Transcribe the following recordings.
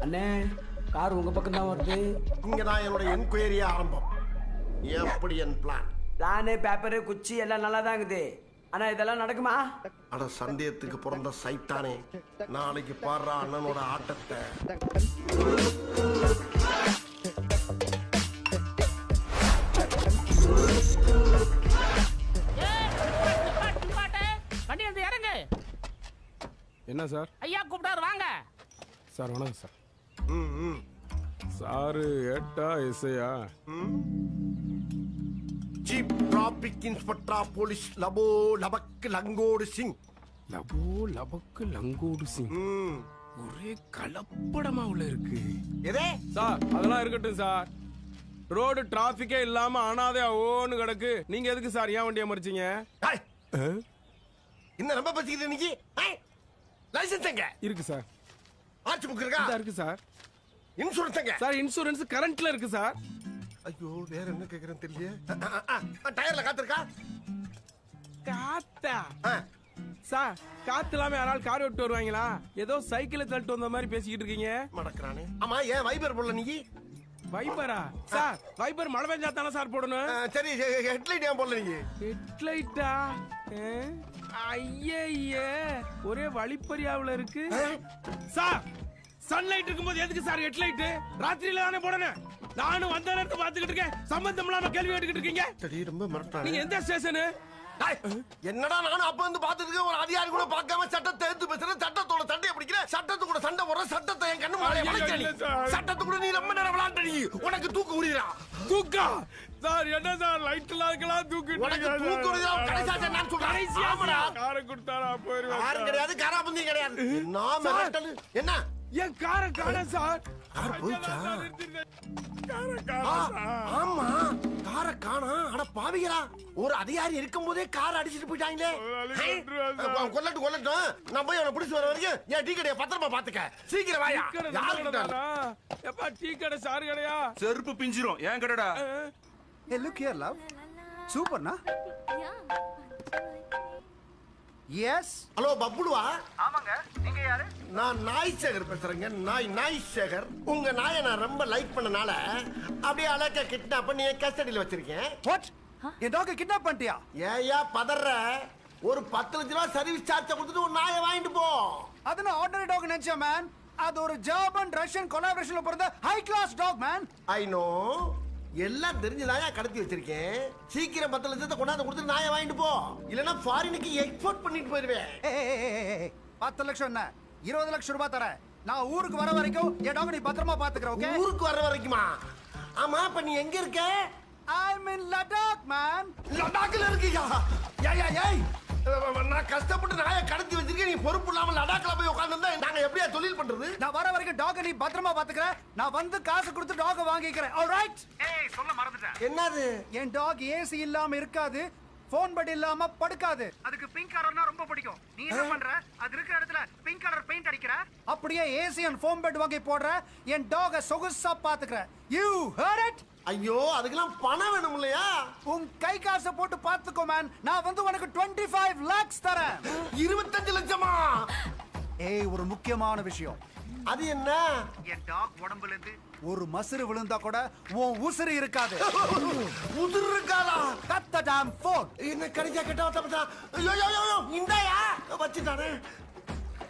அண்ணே கார் உங்க பக்கம் தான் வருது. இங்கதான் என்னோட என்கொயரி ஆரம்பம். எப்படி என் பிளான்? பிளானு பேப்பரு குச்சி எல்லாம் நல்லா தான் இருக்குது. ஆனா இதெல்லாம் நடக்குமா? அட சந்தேகத்துக்கு பிறந்த சைத்தானே, நாளைக்கு பாடுற அண்ணனோட ஆட்டத்தை. என்ன சார்? ஐயா கூப்பிட்டாரு வாங்க சார். வணக்கம் சார். சாரு ஏட்டா எஸ்ஐயா? Chief traffic inspector police Labo Labak Langodu Singh. Labo Labak Langodu Singh. ஒரே கலப்படமா உள்ள இருக்கு. எதே சார் அதெல்லாம் இருக்கட்டும் சார். ரோடு டிராபிக்கே இல்லாம அனாதையா ஓன்னு கிடக்கு. நீங்க எதுக்கு சார் ஏன் வண்டியை மறிச்சீங்க? என்ன ரொம்ப பசிக்குது இன்னைக்கு? லைசன்ஸ் எங்க இருக்கு சார். ஆர்ச்சி புக் இருக்கா? இருக்கு சார். இன்சூரன்ஸ் எங்க? சார் இன்சூரன்ஸ் கரண்ட்ல இருக்கு சார். ஐயோ வேற என்ன கேக்குறேன்னு தெரியல. டயர்ல காத்து இருக்கா? காத்தா? சார் காத்து இல்லாம யாராவது கார் ஓட்டு வருவாங்களா? ஏதோ சைக்கிளை தள்ளிட்டு வந்த மாதிரி பேசிக்கிட்டு இருக்கீங்க. மடக்குறானே. ஆமா ஏன் வைபர் போடல நீ? வைபரா? சார் வைபர் மழை பெஞ்சா தானே சார் போடணும். சரி ஹெட்லைட் ஏன் போடல நீ? ஹெட்லைட்டா? ஐயே ஒரே வழிப்பறியாவுல இருக்கு. சார் சன்லைட் இருக்கும்போது எதுக்கு சார் ஹெட்லைட்? ராத்திரியில தானே போடணும். நானும் வந்த நேரத்தை பாத்துக்கிட்டு இருக்கேன். சம்பந்தம் இல்லாம கேள்வி கேட்டுக்கிட்டு இருக்கீங்க. சரி ரொம்ப மிரட்டானே. நீங்க எந்த ஸ்டேஷனு? என்னடா நானும் அப்ப வந்து பாத்துட்டு ஒரு அதிகாரி கூட பார்க்காம சட்டத்தை எடுத்து பேசுறேன். சட்டத்தோட சண்டையை பிடிக்கிற. சட்டத்து கூட சண்டை போற. சட்டத்தை என் கண்ணு மாலைய வளைக்க. சட்டத்து கூட நீ ரொம்ப நேரம் விளையாண்ட. நீ உனக்கு தூக்கு உரியா? தூக்கா? சார் என்ன சார் லைட் எல்லாம் இருக்கலாம் தூக்கு. உனக்கு தூக்கு உரியா? கடைசியா நான் சொல்றேன். ஆமாடா. காரை கொடுத்தாரா போயிருவேன். கார் கிடையாது காராபந்தி கிடையாது. நான் மிரட்டல். என்ன? என் காரை காண சார். கார் போயிச்சா? காரை காண சார். ஆமா காரை காணா. அட பாவிகளா, ஒரு அதிகாரி இருக்கும் போதே கார் அடிச்சிட்டு போயிட்டாங்களே. கொல்லட்டு கொல்லட்டும். நான் போய் அவனை பிடிச்சு வர வரைக்கும் என் டீ கடையை பத்திரமா பாத்துக்க. சீக்கிரம் வாயா. எப்பா டீ கடை சார் கடையா? செருப்பு பிஞ்சிரும். ஏன் கடடா? Hey, look here, love. Super, na? Yes. Hello பப்புடுவா? ஆமாங்க. நீங்க யாரு? நான் நாய் சேகர் பேசுறேங்க. நாய் சேகர். உங்க நாயை நான் ரொம்ப லைக் பண்ணனால அப்படியே அழகா கிட்னாப் பண்ணி கஸ்டடியில வச்சிருக்கேன். What? என் டாக் கிட்னாப் பண்ணிட்டியா? ஏயா பதற? ஒரு 10 லட்சம் ரூபாய் சர்வீஸ் சார்ஜ் கொடுத்துட்டு ஒரு நாயை வாங்கிட்டு போ. அது நான் ஆர்டினரி டாக் நினைச்சேன் மேன். அது ஒரு ஜெர்மன் ரஷ்யன் கொலாபரேஷன்ல பிறந்த high class dog man. I know. எல்லாம் தெரிஞ்சுதாயா கடத்தி வச்சிருக்கேன். சீக்கிரம் 10 லட்சத்தை கொண்டாந்து கொடுத்து நாயை வாங்கிட்டு போ. இல்லனா ஃபாரினுக்கு எக்ஸ்போர்ட் பண்ணிட்டு போயிருவேன். 10 லட்சம் என்ன? 20 லட்சம் ரூபாய் தரேன். நான் ஊருக்கு வர வரைக்கும் என் டாக் நீ பத்திரமா பாத்துக்கற. ஓகே? ஊருக்கு வர வரைக்குமா? ஆமா இப்ப நீ எங்க இருக்க? I'm in Ladakh man. லடாக்ல இருக்கியா? ஏய் நான் கஷ்டப்பட்டு நாயை கடத்தி வச்சிருக்கேன். நீ பொறுப்பு இல்லாம லடாக்ல போய் உட்கார்ந்திருந்தா நாங்க எப்படியா தொழில் பண்றது? நான் வர வரைக்கும் டாக் நீ பத்திரமா பாத்துக்கற. நான் வந்து காசு கொடுத்து டாக் வாங்கிக்கிறேன். ஆல்ரைட்? ஏய் சொல்ல மறந்துட்டேன். என்னது? என் டாக் ஏசி இல்லாம இருக்காது. போன் பெட் இல்லாம படுக்காது. அதுக்கு பிங்க் கலர்னா ரொம்ப பிடிக்கும். நீ என்ன பண்ற? அது இருக்கிற இடத்துல பிங்க் கலர் பெயிண்ட் அடிக்கிற. அப்படியே ஏசி அண்ட் ஃபோம் பெட் வாங்கி போடுற. என் டாக சொகுசா பாத்துக்கற. You heard it? ஐயோ அதுக்கெல்லாம் பணம் வேணும் இல்லையா? உன் கை காசை போட்டு பாத்துக்கோ மேன். நான் வந்து உனக்கு 25 lakhs தரேன். 25 லட்சமா? ஏய் ஒரு முக்கியமான விஷயம். அது என்ன? என் டாக் உடம்புல இருந்து ஒரு மசுறு விழுந்தா கூட உன் உசுறு இருக்காது. உதிர் இருக்காதா? கட் தி டாம் ஃபோன். என்ன கடிச்சா கெட்ட வந்தா? ஐயோ இந்தாயா வச்சிட்டானே.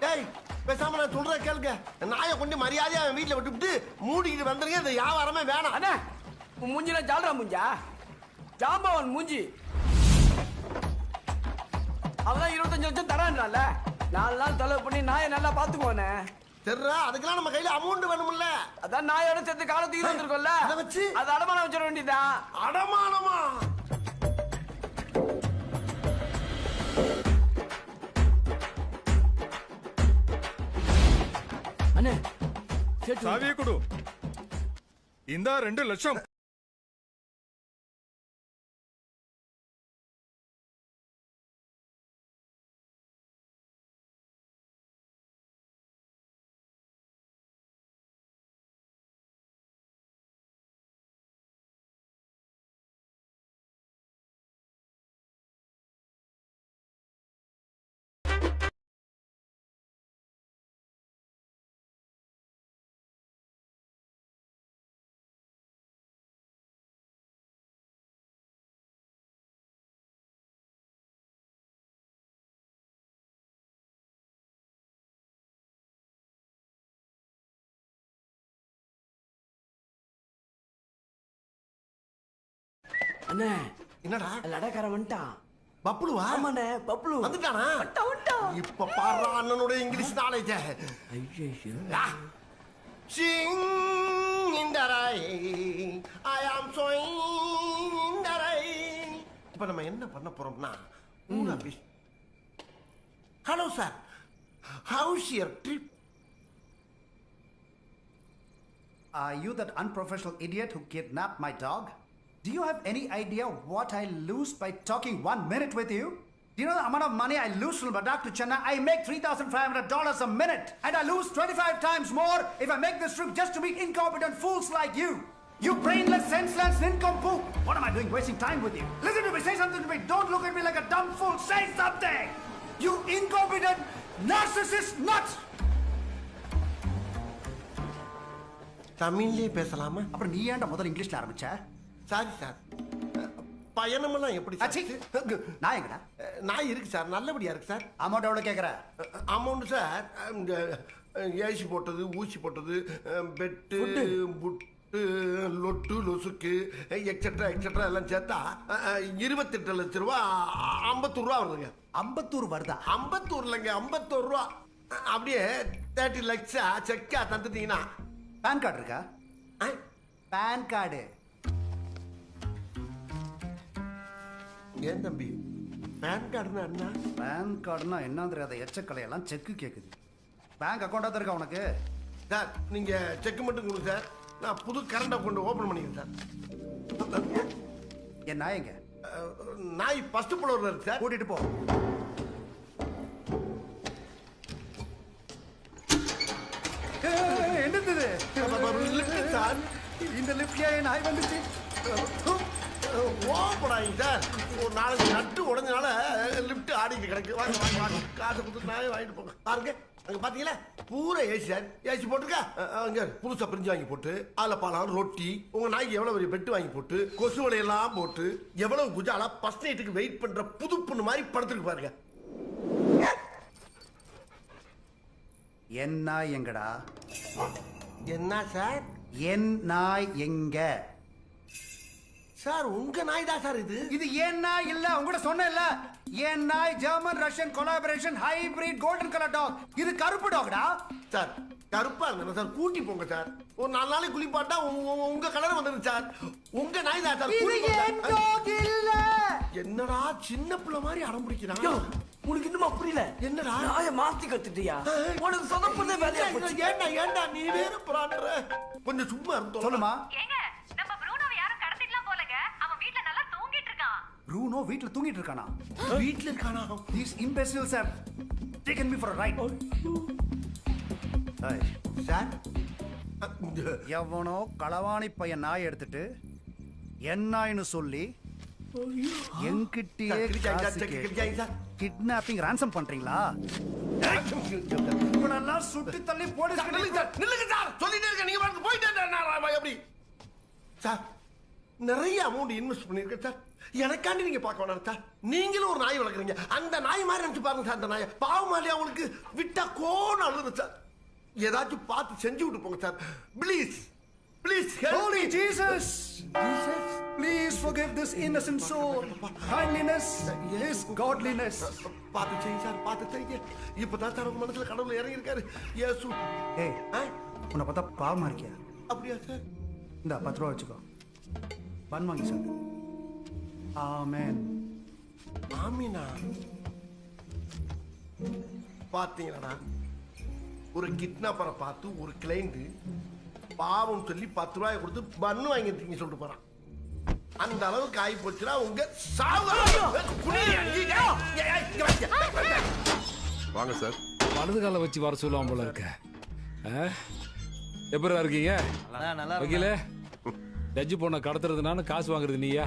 டேய் பேசாம நான் சொல்றேன் கேளுங்க. நாயை கொண்டு மரியாதையா அவன் வீட்டுல விட்டுவிட்டு மூடிக்கிட்டு வந்துருங்க. இந்த வியாபாரமே வேணாம். அண்ணா உன் மூஞ்சில ஜால்ரா மூஞ்சா? ஜாம்பவன் மூஞ்சி. அதான் 25 லட்சம் தரான்றான்ல. 4 நாள் செலவு பண்ணி நாயை நல்லா பாத்துக்குவானே. தெரியல அதுக்கெல்லாம் நம்ம கையில அமௌண்ட் வேணும்ல. அதான் நாயோட சேர்த்து காலத்துக்கு வந்திருக்கோம்ல. அதை வச்சு அது அடமானம் வச்சிட வேண்டியதான். அடமானமா? அண்ணே சாவியை கொடு. இந்த 2 லட்சம் அண்ணே என்னடா லடாக்காரன் வந்துட்டான். பப்ளுவா? ஆமாண்ணே பப்ளு வந்துட்டானா? வந்துட்டான். இப்ப பாரு அண்ணனோட இங்கிலீஷ் நாலேஜ். ஐயோ Sing in the rain, I am swing in the rain. இப்ப நம்ம என்ன பண்ண போறோம்னா hello sir, how's your trip? Are you that unprofessional idiot who kidnapped my dog? Do you have any idea what I lose by talking 1 minute with you? Do you know the amount of money I lose from Ladakh to Chennai? I make $3,500 a minute, and I lose 25 times more if I make this trip just to meet incompetent fools like you. You brainless, senseless, nincompoop! What am I doing wasting time with you? Listen to me, say something to me. Don't look at me like a dumb fool. Say something! You incompetent, narcissist nuts! தமிழ்லயே பேசலாமா? அப்புறம் நீ ஏன்டா முதல்ல இங்கிலீஷ்ல ஆரம்பிச்ச? Sorry sir. பயணமெல்லாம் எப்படி அச்சி, சார்? நான் எங்கடா? நான் இருக்கு சார், நல்லபடியா இருக்கு சார். அமௌண்ட் எவ்வளவு கேக்குற? அமௌண்ட் சார், இந்த ஏசி போட்டது, ஊசி போட்டது, பெட்டு, புட்டு, லொட்டு, லொசுக்கு, எக்ஸெட்ரா எக்ஸெட்ரா எல்லாம் சேர்த்தா 28 லட்சம் ரூபா, 54 ரூபா வருதுங்க. 54 வருதா? 54 இல்லைங்க, 51 ரூபா. அப்படியே 30 லட்சம் செக்கா தந்துட்டீங்கன்னா. பேன் கார்டு இருக்கா? Pan card. ஏன் தம்பி பேன் கார்டுனா என்ன? பேன் கார்டுனா என்ன தெரியாத எச்சக்கலையெல்லாம் செக்கு கேக்குது. பேங்க் அக்கௌண்டா தான் இருக்கா உனக்கு? சார் நீங்க செக் மட்டும் கொடுங்க சார், நான் புது கரண்ட் அக்கௌண்ட் ஓபன் பண்ணிக்கிறேன் சார். என் நாய் எங்க? நாய் ஃபர்ஸ்ட் ஃப்ளோர்ல இருக்கு சார். கூட்டிட்டு போ. என்னது லிஃப்ட் சார்? இந்த லிஃப்ட்லயே நாய் வந்துச்சு. ஓப்பனாங்க சார். ஒரு நாளைக்கு நட்டு உடஞ்சனால லிஃப்ட் ஆடிட்டு கிடக்கு. வாங்க வாங்க வாங்க, காசு கொடுத்து நாயை வாங்கிட்டு போங்க. பாருங்க அங்க பாத்தீங்களா பூரா ஏசி சார். ஏசி போட்டுருக்கா அங்க புதுசா பிரிஞ்சு வாங்கி போட்டு அதுல பழம் ரொட்டி, உங்க நாய்க்கு எவ்வளவு பெரிய பெட்டு வாங்கி போட்டு கொசு வலையெல்லாம் போட்டு எவ்வளவு குஜாலா ஃபர்ஸ்ட் நைட்டுக்கு வெயிட் பண்ற புது பொண்ணு மாதிரி படுத்துருக்கு பாருங்க. என் நாய் எங்கடா? என்ன சார்? என் நாய் எங்க? சார் உங்க நாய் தான் சார் இது. இது ஏன் நாய் இல்ல, உங்ககிட்ட சொன்னேன்ல. ஏன் நாய் German Russian collaboration hybrid golden colour dog. இது கருப்பு டாக்டா. சார் கருப்பா இருந்தா சார் கூட்டி போங்க சார். ஒரு 4 நாளைக்கு குளிப்பாட்டா உங்க கலர் வந்துடும் சார். உங்க நாய் தான் சார். இது ஏன் டாக் இல்ல. என்னடா சின்ன பிள்ளை மாதிரி அடம் பிடிக்கிறான். உனக்கு இன்னுமா புரியல? என்னடா நாயை மாத்தி கத்துட்டியா? உனக்கு சொதப்பதே வேலையா போச்சு. ஏண்டா ஏண்டா நீ வேற பிராண்டற. கொஞ்சம் சும்மா இருந்தோம். சொல்லுமா. ஏங்க நம்ம ப்ரூனோவை யாரும் கடத்திடலாம் போலங்க. அவன் வீட்ல நல்லா தூங்கிட்டு இருக்கான். ப்ரூனோ வீட்ல தூங்கிட்டு இருக்கானா? வீட்ல இருக்கானா? These imbeciles have taken me for a ride. Hey, sir எவனோ களவாணி பையன் நாய் எடுத்துட்டு என் நாய்னு சொல்லி என்கிட்டயே கிட்னாப்பிங் ரான்சம் பண்றீங்களா? இவனெல்லாம் சுட்டு தள்ளி போலீஸ் நில்லுங்க சார். சொல்லிட்டே இருக்க நீங்க பாட்டு போயிட்டே எப்படி சார்? நிறைய அமௌண்ட் இன்வெஸ்ட் பண்ணிருக்கேன் சார். எனக்காண்டி நீங்க பார்க்க வேணாம் சார். நீங்களும் ஒரு நாய் வளர்க்குறீங்க. அந்த நாய் மாதிரி நினைச்சு பாருங்க சார். அந்த நாயை பாவமாலியா உங்களுக்கு விட்டா கோன்னு அழுது சார். ஏதாச்சும் பார்த்து செஞ்சு விட்டு போங்க sir. Please please. Holy Jesus! Please forgive this innocent soul. Kindliness is godliness. பார்த்து செய்யுங்க சார், பார்த்து செய்யுங்க. இப்பதான் சார் உங்க மனசுல கடவுள் இறங்கி இருக்காரு. இயேசு. ஏய், உன்னை பார்த்தா பாவமா இருக்கியா? அப்படியா சார்? இந்த 10 ரூபா வச்சுக்கோ. பன் வாங்கி சார். ஆமென். ஆமீனா. பாத்தீங்களா, ஒரு கிட்னாப்பரை பார்த்து ஒரு கிளைண்ட் பாவம் சொல்லி 10 ரூபாய் கொடுத்து பன்னு வாங்கிட்டீங்க சொல்லிட்டு போறான். அந்த அளவுக்கு ஆகி போச்சுன்னா உங்க சாவு. வாங்க சார். வலது கால வச்சு வர சொல்லுவான் போல இருக்க. எப்பரா இருக்கீங்க? வக்கீல, ஜட்ஜு பொண்ணை கடத்துறதுனால காசு வாங்குறது நீயா?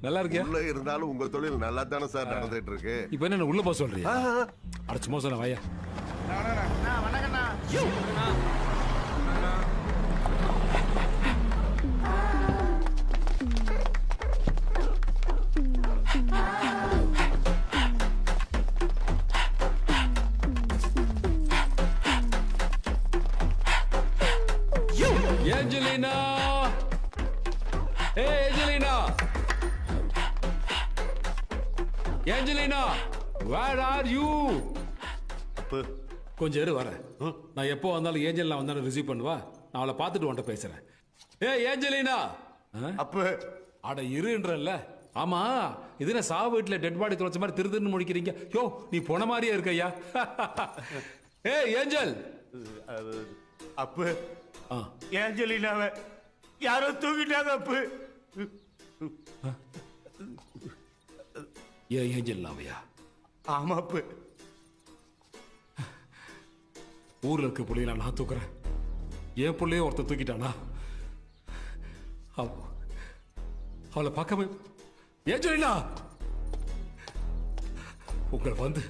நல்லா இருக்கியா? உள்ள இருந்தாலும் உங்க தொழில் நல்லா தானே சார் நடந்துட்டு இருக்கு. இப்ப என்ன உள்ள போக சொல்றியா? அட சும்மா சொன்ன வாயா. ஏஞ்சலினா, ஏ Angelina, Angelina where are you? அப்பு கொஞ்சம் இரு வரேன். நான் எப்போ வந்தாலும் ஏஞ்சலினா வந்தாலும் ரிசீவ் பண்ணுவா. நான் அவளை பார்த்துட்டு உன்கிட்ட பேசுறேன். ஏஞ்சலினா அப்பு அட இருன்றல்ல. ஆமா இது என்ன சா வீட்டுல டெட் பாடி தொலைச்ச மாதிரி திருன்னு முடிக்கிறீங்க? யோ நீ போன மாதிரியே இருக்கையா. ஏஞ்சல் அப்பு ஏஞ்சலினாவை யாரோ தூக்கிட்டாங்க அப்பு. ஏஞ்சலினாவையா? ஆமா அப்பு. ஊர்ல இருக்க புள்ளைய நான் தூக்குறேன். என் பிள்ளைய ஒருத்தர் தூக்கிட்டானா? அவளை பார்க்காம ஏஞ்சலினா உங்களை வந்து